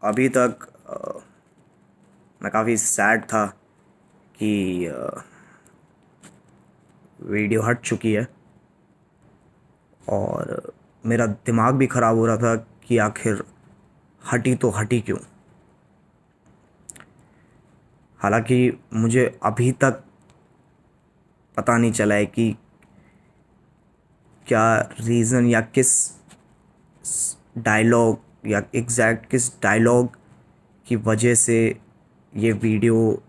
अभी तक मैं काफ़ी सैड था कि वीडियो हट चुकी है, और मेरा दिमाग भी ख़राब हो रहा था कि आखिर हटी तो हटी क्यों। हालांकि मुझे अभी तक पता नहीं चला है कि क्या रीज़न या किस डायलॉग या एग्जैक्ट किस डायलॉग की वजह से ये वीडियो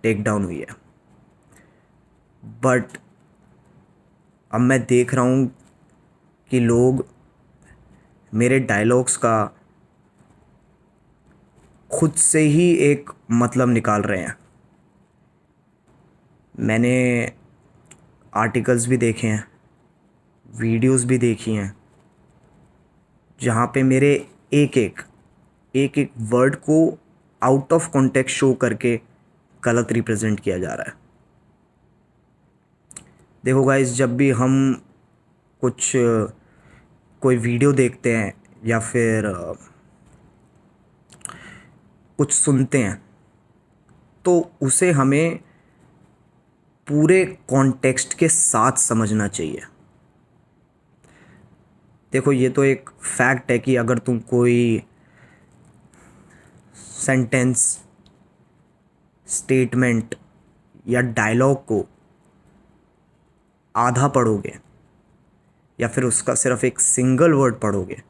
टेक डाउन हुई है। बट अब मैं देख रहा हूँ कि लोग मेरे डायलॉग्स का खुद से ही एक मतलब निकाल रहे हैं। मैंने आर्टिकल्स भी देखे हैं, वीडियोस भी देखी हैं, जहाँ पे मेरे एक एक वर्ड को आउट ऑफ कॉन्टेक्स्ट शो करके गलत रिप्रेजेंट किया जा रहा है। देखो गाइस, जब भी हम कुछ कोई वीडियो देखते हैं या फिर कुछ सुनते हैं, तो उसे हमें पूरे कॉन्टेक्स्ट के साथ समझना चाहिए। देखो, ये तो एक फैक्ट है कि अगर तुम कोई सेंटेंस, स्टेटमेंट या डायलॉग को आधा पढ़ोगे या फिर उसका सिर्फ एक सिंगल वर्ड पढ़ोगे,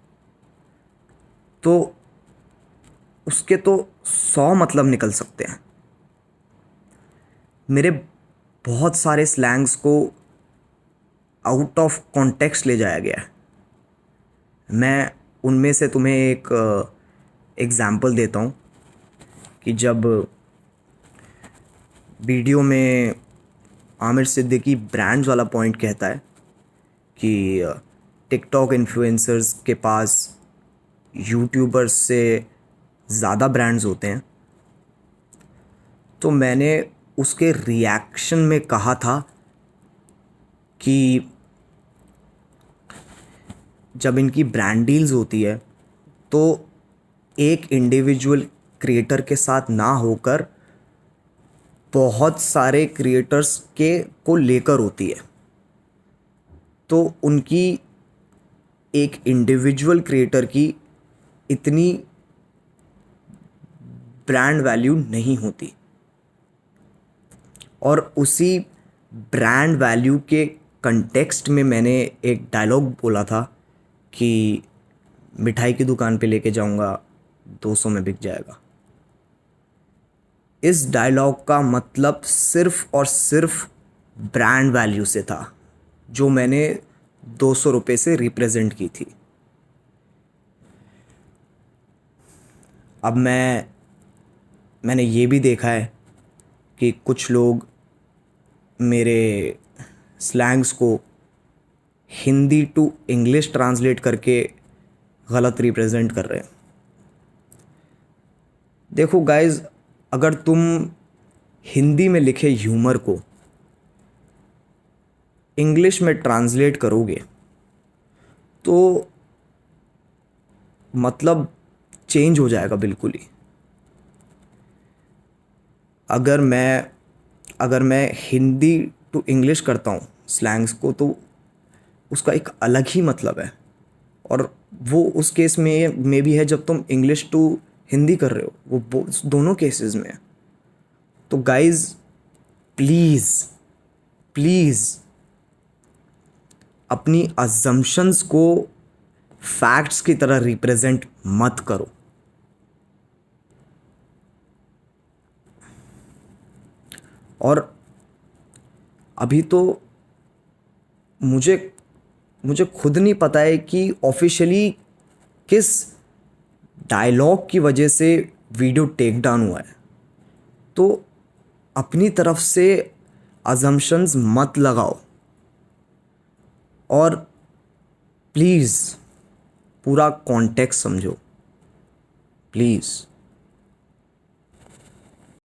तो उसके तो 100 मतलब निकल सकते हैं। मेरे बहुत सारे स्लैंग्स को आउट ऑफ कॉन्टेक्स्ट ले जाया गया है। मैं उनमें से तुम्हें एक एग्ज़ाम्पल देता हूँ कि जब वीडियो में आमिर सिद्दीकी ब्रांड्स वाला पॉइंट कहता है कि टिकटॉक इन्फ्लुएंसर्स के पास यूट्यूबर्स से ज़्यादा ब्रांड्स होते हैं, तो मैंने उसके रिएक्शन में कहा था कि जब इनकी ब्रांड डील्स होती है तो एक इंडिविजुअल क्रिएटर के साथ ना होकर बहुत सारे क्रिएटर्स के को लेकर होती है, तो उनकी एक इंडिविजुअल क्रिएटर की इतनी ब्रांड वैल्यू नहीं होती। और उसी ब्रांड वैल्यू के कंटेक्स्ट में मैंने एक डायलॉग बोला था कि मिठाई की दुकान पे लेके जाऊंगा, 200 में बिक जाएगा। इस डायलॉग का मतलब सिर्फ और सिर्फ ब्रांड वैल्यू से था, जो मैंने 200 रुपये से रिप्रेजेंट की थी। अब मैंने ये भी देखा है कि कुछ लोग मेरे स्लैंग्स को हिंदी टू इंग्लिश ट्रांसलेट करके गलत रिप्रेजेंट कर रहे हैं। देखो गाइस, अगर तुम हिंदी में लिखे ह्यूमर को इंग्लिश में ट्रांसलेट करोगे तो मतलब चेंज हो जाएगा बिल्कुल ही। अगर मैं हिंदी टू इंग्लिश करता हूँ स्लैंग्स को, तो उसका एक अलग ही मतलब है, और वो उस केस में भी है जब तुम इंग्लिश टू हिंदी कर रहे हो, वो दोनों केसेस में है। तो गाइज, प्लीज़ प्लीज़ अपनी अजम्पशंस को फैक्ट्स की तरह रिप्रेजेंट मत करो। और अभी तो मुझे मुझे खुद नहीं पता है कि ऑफिशियली किस डायलॉग की वजह से वीडियो टेक डाउन हुआ है। तो अपनी तरफ से अजम्पशंस मत लगाओ, और प्लीज़ पूरा कॉन्टेक्स्ट समझो, प्लीज़।